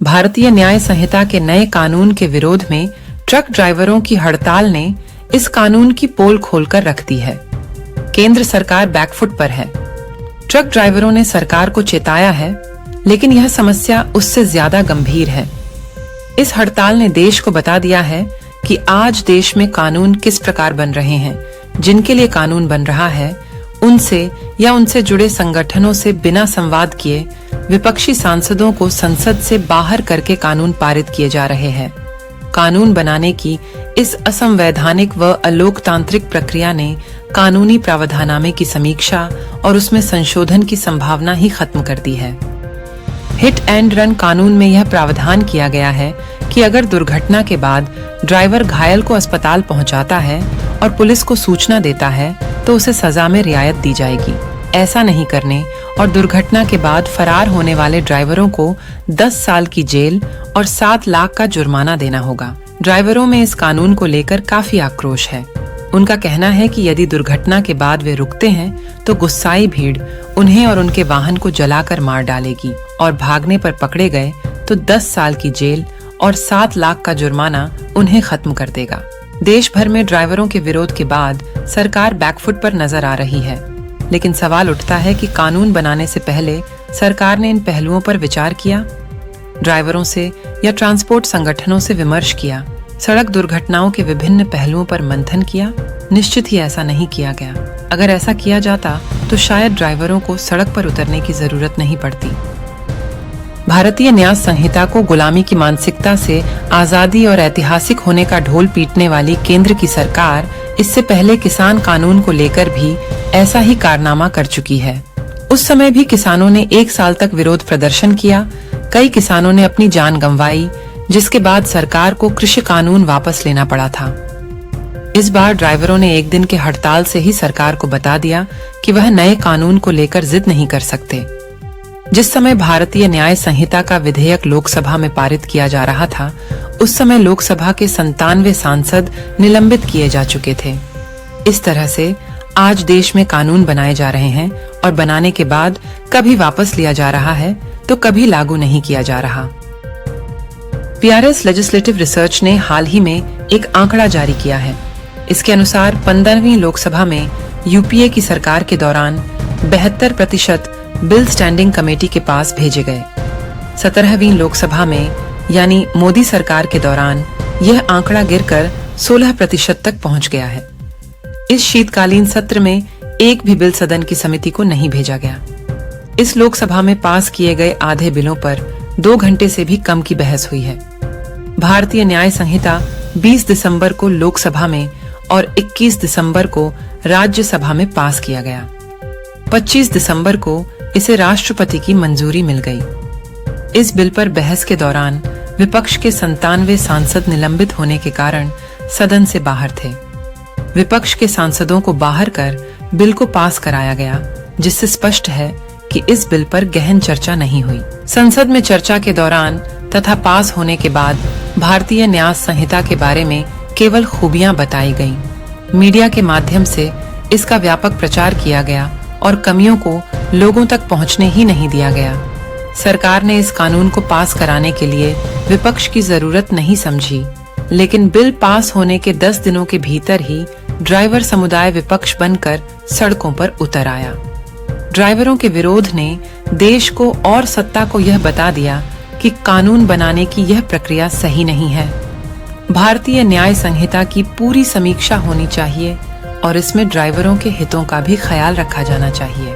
भारतीय न्याय संहिता के नए कानून के विरोध में ट्रक ड्राइवरों की हड़ताल ने इस कानून की पोल खोलकर रख दी है। केंद्र सरकार बैकफुट पर है। ट्रक ड्राइवरों ने सरकार को चेताया है, लेकिन यह समस्या उससे ज्यादा गंभीर है। इस हड़ताल ने देश को बता दिया है कि आज देश में कानून किस प्रकार बन रहे हैं। जिनके लिए कानून बन रहा है, उनसे या उनसे जुड़े संगठनों से बिना संवाद किए विपक्षी सांसदों को संसद से बाहर करके कानून पारित किए जा रहे हैं। कानून बनाने की इस असंवैधानिक व अलोकतांत्रिक प्रक्रिया ने कानूनी प्रावधानामे की समीक्षा और उसमें संशोधन की संभावना ही खत्म कर दी है। हिट एंड रन कानून में यह प्रावधान किया गया है कि अगर दुर्घटना के बाद ड्राइवर घायल को अस्पताल पहुंचाता है और पुलिस को सूचना देता है तो उसे सजा में रियायत दी जाएगी। ऐसा नहीं करने और दुर्घटना के बाद फरार होने वाले ड्राइवरों को 10 साल की जेल और 7 लाख का जुर्माना देना होगा। ड्राइवरों में इस कानून को लेकर काफी आक्रोश है। उनका कहना है कि यदि दुर्घटना के बाद वे रुकते हैं तो गुस्साई भीड़ उन्हें और उनके वाहन को जलाकर मार डालेगी और भागने पर पकड़े गए तो 10 साल की जेल और 7 लाख का जुर्माना उन्हें खत्म कर देगा। देश भर में ड्राइवरों के विरोध के बाद सरकार बैकफुट पर नजर आ रही है, लेकिन सवाल उठता है कि कानून बनाने से पहले सरकार ने इन पहलुओं पर विचार किया? ड्राइवरों से या ट्रांसपोर्ट संगठनों से विमर्श किया? सड़क दुर्घटनाओं के विभिन्न पहलुओं पर मंथन किया? निश्चित ही ऐसा नहीं किया गया। अगर ऐसा किया जाता तो शायद ड्राइवरों को सड़क पर उतरने की जरूरत नहीं पड़ती। भारतीय न्याय संहिता को गुलामी की मानसिकता से आजादी और ऐतिहासिक होने का ढोल पीटने वाली केंद्र की सरकार इससे पहले किसान कानून को लेकर भी ऐसा ही कारनामा कर चुकी है। उस समय भी किसानों ने 1 साल तक विरोध प्रदर्शन किया। कई किसानों ने अपनी जान गंवाई, जिसके बाद सरकार को कृषि कानून वापस लेना पड़ा था। इस बार ड्राइवरों ने एक दिन के हड़ताल से ही सरकार को बता दिया कि वह नए कानून को लेकर जिद नहीं कर सकते। जिस समय भारतीय न्याय संहिता का विधेयक लोकसभा में पारित किया जा रहा था, उस समय लोकसभा के 97 सांसद निलंबित किए जा चुके थे। इस तरह से आज देश में कानून बनाए जा रहे हैं और बनाने के बाद कभी वापस लिया जा रहा है तो कभी लागू नहीं किया जा रहा। PRS लेजिस्लेटिव रिसर्च ने हाल ही में एक आंकड़ा जारी किया है। इसके अनुसार 15वीं लोकसभा में UPA की सरकार के दौरान 72% बिल स्टैंडिंग कमेटी के पास भेजे गए। 17वीं लोकसभा में यानी मोदी सरकार के दौरान यह आंकड़ा गिरकर 16% तक पहुंच गया है। इस शीतकालीन सत्र में एक भी बिल सदन की समिति को नहीं भेजा गया। इस लोकसभा में पास किए गए आधे बिलों पर 2 घंटे से भी कम की बहस हुई है। भारतीय न्याय संहिता 20 दिसंबर को लोकसभा में और 21 दिसंबर को राज्यसभा में पास किया गया। 25 दिसंबर को इसे राष्ट्रपति की मंजूरी मिल गई। इस बिल पर बहस के दौरान विपक्ष के 97 सांसद निलंबित होने के कारण सदन से बाहर थे। विपक्ष के सांसदों को बाहर कर बिल को पास कराया गया, जिससे स्पष्ट है कि इस बिल पर गहन चर्चा नहीं हुई। संसद में चर्चा के दौरान तथा पास होने के बाद भारतीय न्याय संहिता के बारे में केवल खूबियां बताई गईं। मीडिया के माध्यम से इसका व्यापक प्रचार किया गया और कमियों को लोगों तक पहुंचने ही नहीं दिया गया। सरकार ने इस कानून को पास कराने के लिए विपक्ष की जरूरत नहीं समझी, लेकिन बिल पास होने के 10 दिनों के भीतर ही ड्राइवर समुदाय विपक्ष बनकर सड़कों पर उतर आया। ड्राइवरों के विरोध ने देश को और सत्ता को यह बता दिया कि कानून बनाने की यह प्रक्रिया सही नहीं है। भारतीय न्याय संहिता की पूरी समीक्षा होनी चाहिए और इसमें ड्राइवरों के हितों का भी ख्याल रखा जाना चाहिए।